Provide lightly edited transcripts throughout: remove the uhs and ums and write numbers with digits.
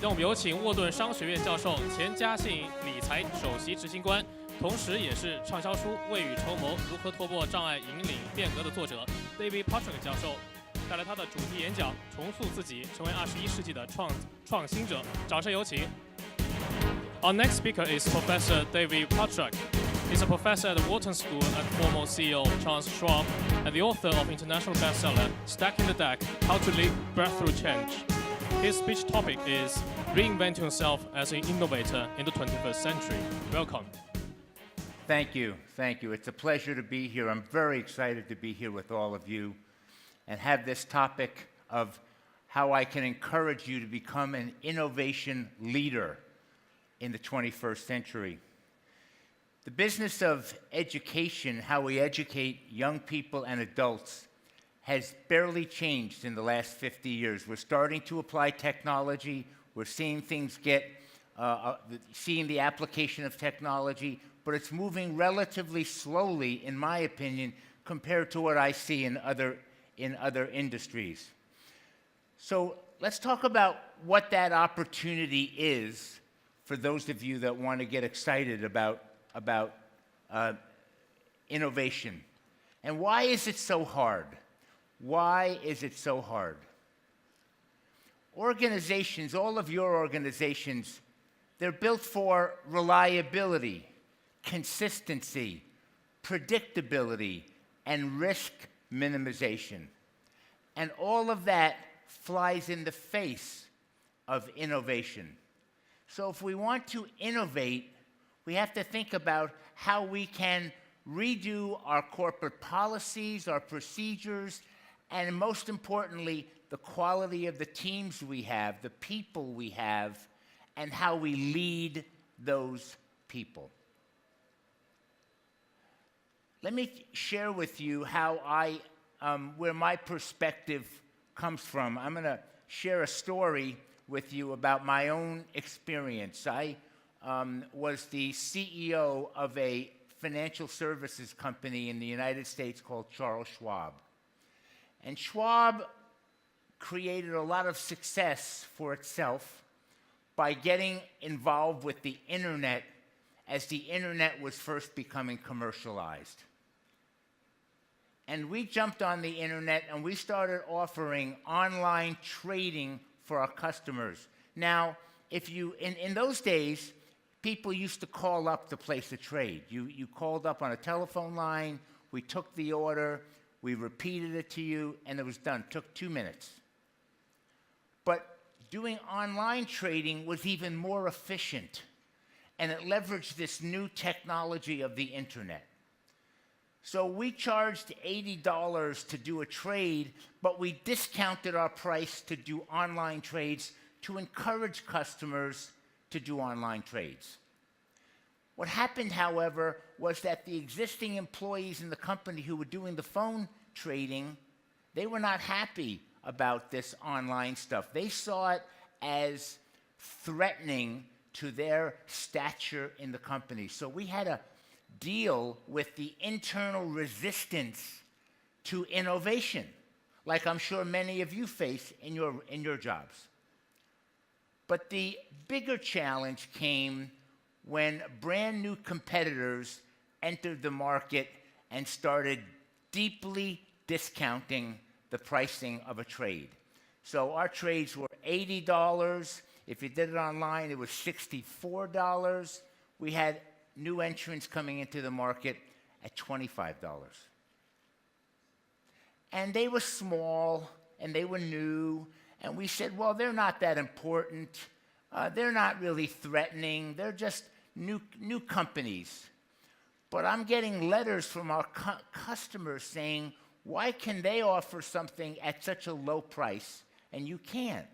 让我们有请沃顿商学院教授、前嘉信理财首席执行官，同时也是畅销书《未雨绸缪：如何突破障碍、引领变革》的作者 David Pottruck 教授，带来他的主题演讲《重塑自己，成为21世纪的创新者》。掌声有请。Our next speaker is Professor David Pottruck. He's a professor at the Wharton School and former CEO Charles Schwab, and the author of international bestseller Stacking the Deck: How to Lead Breakthrough Change. His speech topic is Reinventing yourself as an innovator in the 21st century. Welcome. Thank you. Thank you. It's a pleasure to be here. I'm very excited to be here with all of you and have this topic of how I can encourage you to become an innovation leader in the 21st century. The business of education, how we educate young people and adults, has barely changed in the last 50 years. We're starting to apply technology. We're seeing things seeing the application of technology, but it's moving relatively slowly, in my opinion, compared to what I see in other industries. So let's talk about what that opportunity is for those of you that want to get excited about innovation. And why is it so hard? Why is it so hard? Organizations, all of your organizations, they're built for reliability, consistency, predictability, and risk minimization. And all of that flies in the face of innovation. So if we want to innovate, we have to think about how we can redo our corporate policies, our procedures, and most importantly, the quality of the teams we have, the people we have, and how we lead those people. Let me share with you how where my perspective comes from. I'm going to share a story with you about my own experience. I was the CEO of a financial services company in the United States called Charles Schwab. And Schwab created a lot of success for itself by getting involved with the internet as the internet was first becoming commercialized. And we jumped on the internet and we started offering online trading for our customers. Now, in those days, people used to call up to place a trade. You called up on a telephone line, we took the order, we repeated it to you, and it was done. It took 2 minutes. But doing online trading was even more efficient, and it leveraged this new technology of the internet. So we charged $80 to do a trade, but we discounted our price to do online trades to encourage customers to do online trades. What happened, however, was that the existing employees in the company who were doing the phone trading, they were not happy about this online stuff. They saw it as threatening to their stature in the company. So we had to deal with the internal resistance to innovation, like I'm sure many of you face in your jobs. But the bigger challenge came when brand new competitors entered the market and started deeply discounting the pricing of a trade. So our trades were $80. If you did it online, it was $64. We had new entrants coming into the market at $25. And they were small, and they were new, and we said, well, they're not that important. They're not really threatening. They're just new companies. But I'm getting letters from our customers saying, why can they offer something at such a low price and you can't?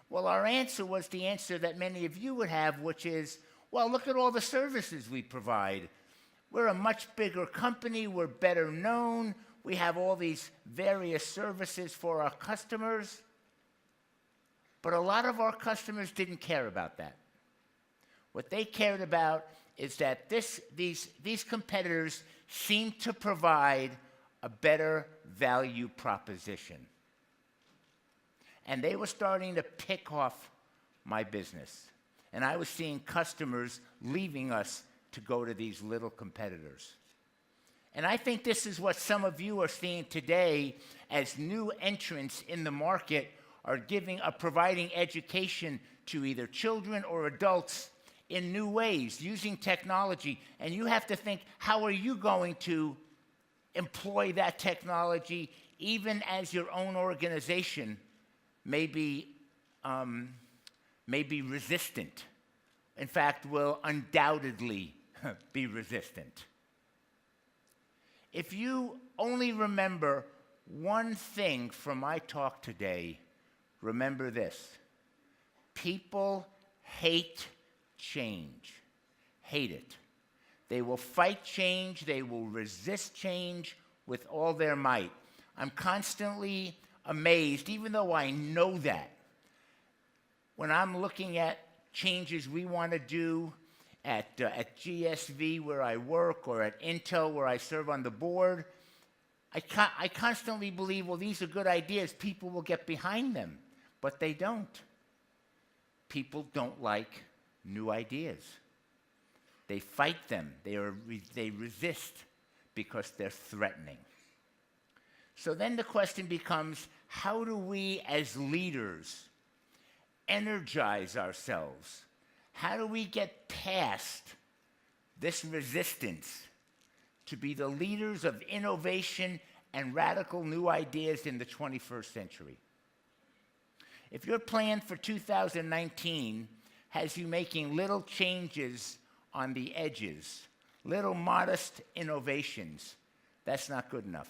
Well, our answer was the answer that many of you would have, which is, well, look at all the services we provide. We're a much bigger company. We're better known. We have all these various services for our customers. But a lot of our customers didn't care about that. What they cared about is that these competitors seemed to provide a better value proposition. And they were starting to pick off my business. And I was seeing customers leaving us to go to these little competitors. And I think this is what some of you are seeing today as new entrants in the market are providing education to either children or adults in new ways, using technology. And you have to think, how are you going to employ that technology even as your own organization may be resistant? In fact, will undoubtedly be resistant. If you only remember one thing from my talk today, remember this. People hate change. Hate it. They will fight change. They will resist change with all their might. I'm constantly amazed, even though I know that, when I'm looking at changes we want to do at GSV where I work, or at Intel where I serve on the board, I constantly believe, well, these are good ideas. People will get behind them. But they don't. People don't like new ideas. They fight them. They resist because they're threatening. So then the question becomes, how do we as leaders energize ourselves? How do we get past this resistance to be the leaders of innovation and radical new ideas in the 21st century? If your plan for 2019 has you making little changes on the edges, little modest innovations, that's not good enough.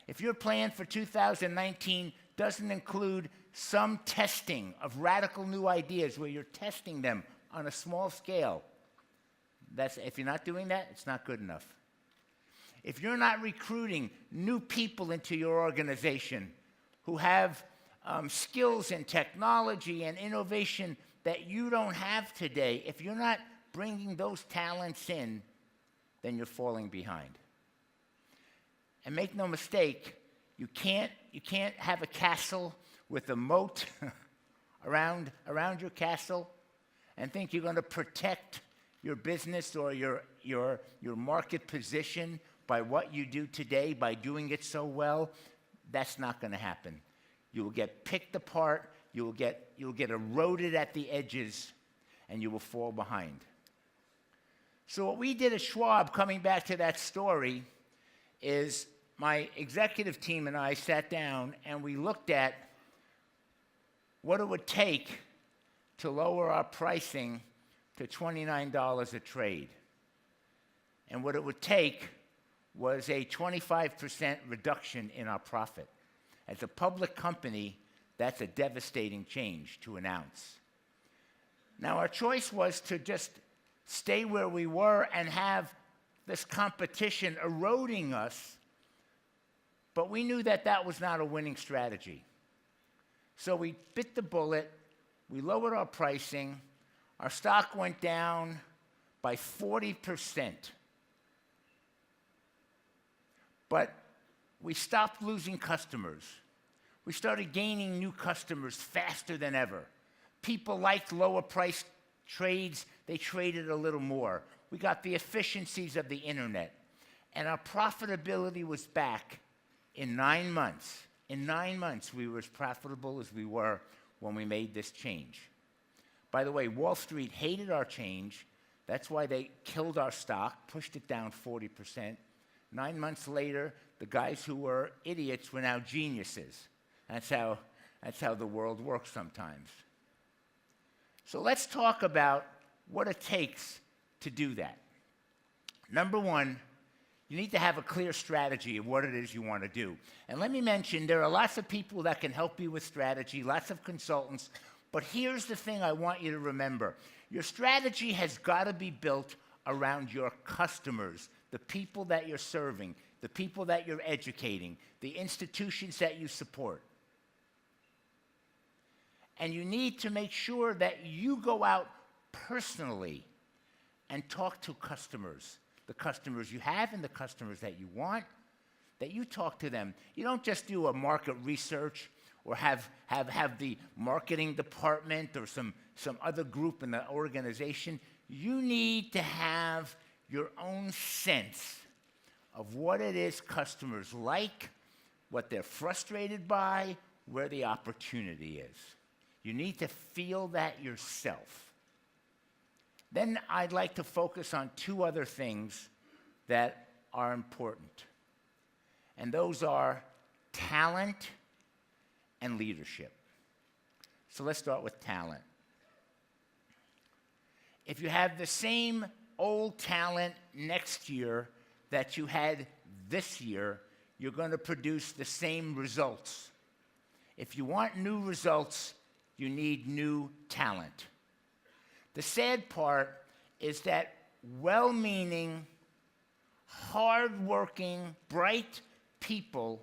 If your plan for 2019 doesn't include some testing of radical new ideas where you're testing them on a small scale, if you're not doing that, it's not good enough. If you're not recruiting new people into your organization who have skills in technology and innovation that you don't have today, if you're not bringing those talents in, then you're falling behind. And make no mistake, you can't have a castle with a moat around your castle and think you're going to protect your business or your market position by what you do today, by doing it so well. That's not going to happen. You will get picked apart, you will get eroded at the edges, and you will fall behind. So what we did at Schwab, coming back to that story, is my executive team and I sat down and we looked at what it would take to lower our pricing to $29 a trade. And what it would take was a 25% reduction in our profit. As a public company, that's a devastating change to announce. Now, our choice was to just stay where we were and have this competition eroding us, but we knew that that was not a winning strategy. So we bit the bullet, we lowered our pricing, our stock went down by 40%. But we stopped losing customers. We started gaining new customers faster than ever. People liked lower price trades. They traded a little more. We got the efficiencies of the internet. And our profitability was back in 9 months. In 9 months, we were as profitable as we were when we made this change. By the way, Wall Street hated our change. That's why they killed our stock, pushed it down 40%. 9 months later, the guys who were idiots were now geniuses. That's how the world works sometimes. So let's talk about what it takes to do that. Number one, you need to have a clear strategy of what it is you want to do. And let me mention, there are lots of people that can help you with strategy, lots of consultants, but here's the thing I want you to remember. Your strategy has got to be built around your customers, the people that you're serving, the people that you're educating, the institutions that you support. And you need to make sure that you go out personally and talk to customers, the customers you have and the customers that you want, that you talk to them. You don't just do a market research or have the marketing department or some other group in the organization. You need to have your own sense of what it is customers like, what they're frustrated by, where the opportunity is. You need to feel that yourself. Then I'd like to focus on two other things that are important. And those are talent and leadership. So let's start with talent. If you have the same old talent next year that you had this year, you're going to produce the same results. If you want new results, you need new talent. The sad part is that well-meaning, hard-working, bright people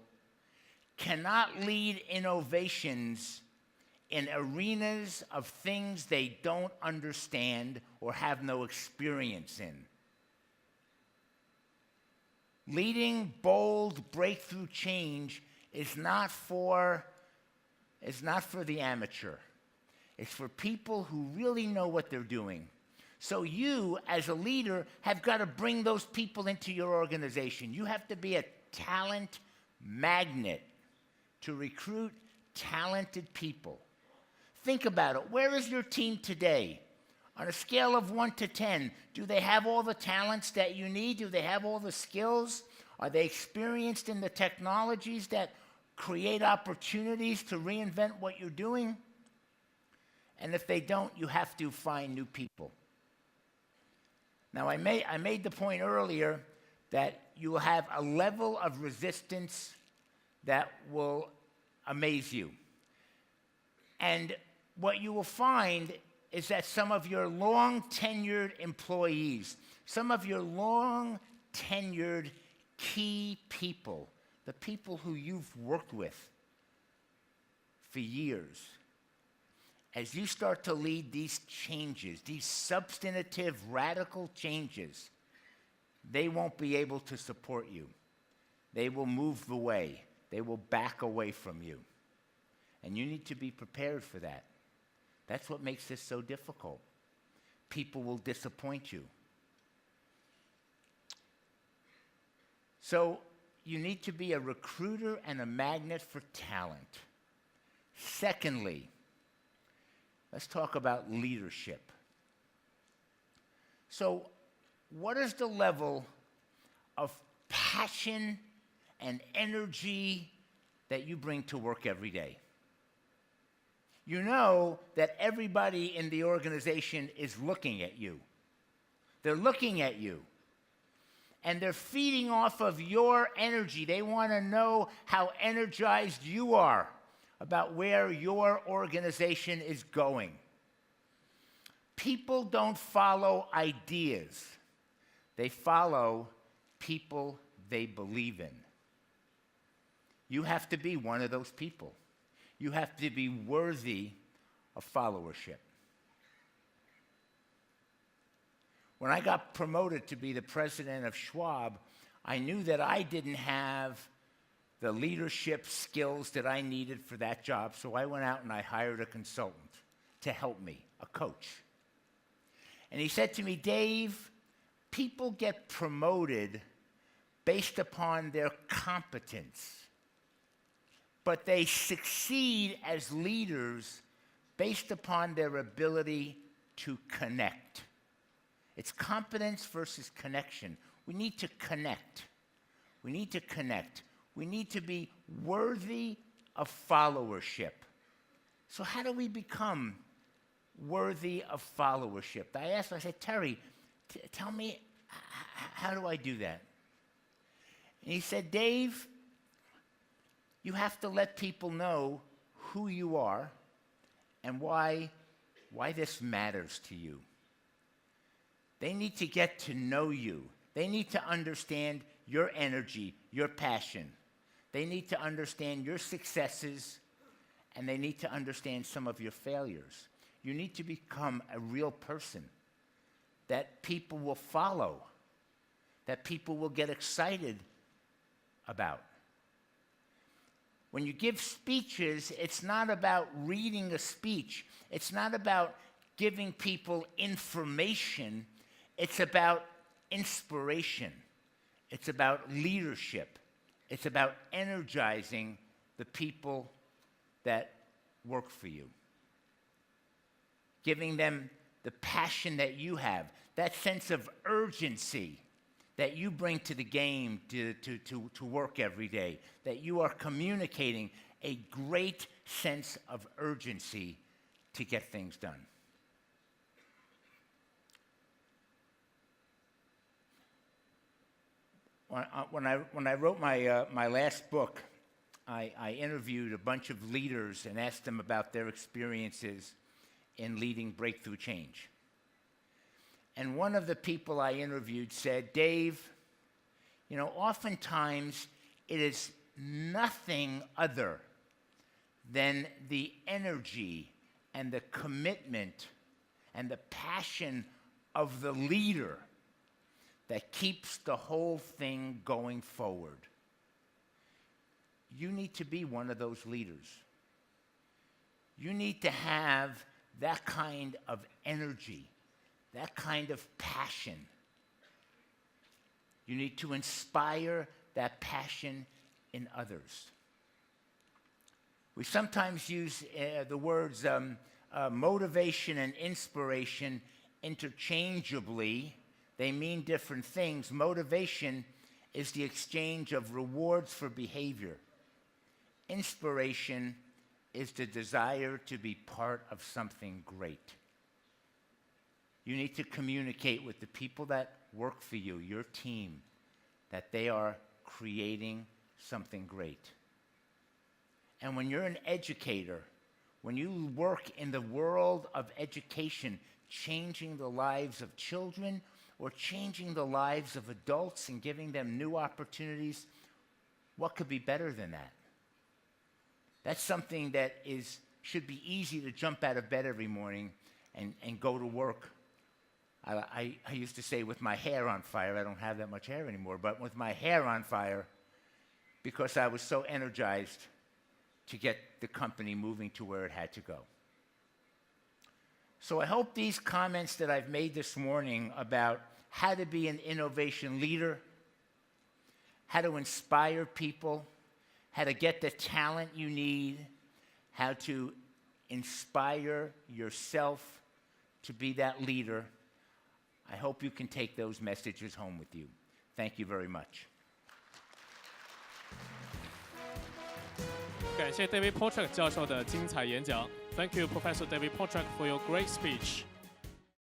cannot lead innovations in arenas of things they don't understand or have no experience in. Leading bold breakthrough change is not for the amateur. It's for people who really know what they're doing. So you, as a leader, have got to bring those people into your organization. You have to be a talent magnet to recruit talented people. Think about it. Where is your team today? On a scale of 1 to 10, do they have all the talents that you need? Do they have all the skills? Are they experienced in the technologies that create opportunities to reinvent what you're doing? And if they don't, you have to find new people. Now, I made the point earlier that you will have a level of resistance that will amaze you. And what you will find is that some of your long-tenured employees, some of your long-tenured key people, the people who you've worked with for years, as you start to lead these changes, these substantive, radical changes, they won't be able to support you. They will move away. They will back away from you. And you need to be prepared for that. That's what makes this so difficult. People will disappoint you. So you need to be a recruiter and a magnet for talent. Secondly, let's talk about leadership. So what is the level of passion and energy that you bring to work every day? You know that everybody in the organization is looking at you. They're looking at you. And they're feeding off of your energy. They want to know how energized you are about where your organization is going. People don't follow ideas. They follow people they believe in. You have to be one of those people. You have to be worthy of followership. When I got promoted to be the president of Schwab, I knew that I didn't have the leadership skills that I needed for that job, so I went out and I hired a consultant to help me, a coach. And he said to me, Dave, people get promoted based upon their competence, but they succeed as leaders based upon their ability to connect. It's competence versus connection. We need to connect. We need to connect. We need to be worthy of followership. So how do we become worthy of followership? I asked him, I said, Terry, tell me, how do I do that? And he said, Dave, you have to let people know who you are and why this matters to you. They need to get to know you. They need to understand your energy, your passion. They need to understand your successes, and they need to understand some of your failures. You need to become a real person that people will follow, that people will get excited about. When you give speeches, it's not about reading a speech. It's not about giving people information. It's about inspiration. It's about leadership. It's about energizing the people that work for you. Giving them the passion that you have, that sense of urgency that you bring to the game to work every day, that you are communicating a great sense of urgency to get things done. When I wrote my last book, I interviewed a bunch of leaders and asked them about their experiences in leading breakthrough change. And one of the people I interviewed said, Dave, you know, oftentimes it is nothing other than the energy and the commitment and the passion of the leader that keeps the whole thing going forward. You need to be one of those leaders. You need to have that kind of energy, that kind of passion. You need to inspire that passion in others. We sometimes use the words motivation and inspiration interchangeably. They mean different things. Motivation is the exchange of rewards for behavior. Inspiration is the desire to be part of something great. You need to communicate with the people that work for you, your team, that they are creating something great. And when you're an educator, when you work in the world of education, changing the lives of children or changing the lives of adults and giving them new opportunities, what could be better than that? That's something that should be easy to jump out of bed every morning and go to work. I used to say with my hair on fire. I don't have that much hair anymore, but with my hair on fire because I was so energized to get the company moving to where it had to go. So I hope these comments that I've made this morning about how to be an innovation leader, how to inspire people, how to get the talent you need, how to inspire yourself to be that leader, I hope you can take those messages home with you. Thank you very much. 感谢 David Pottruck 教授的精彩演讲。Thank you, Professor David Pottruck, for your great speech.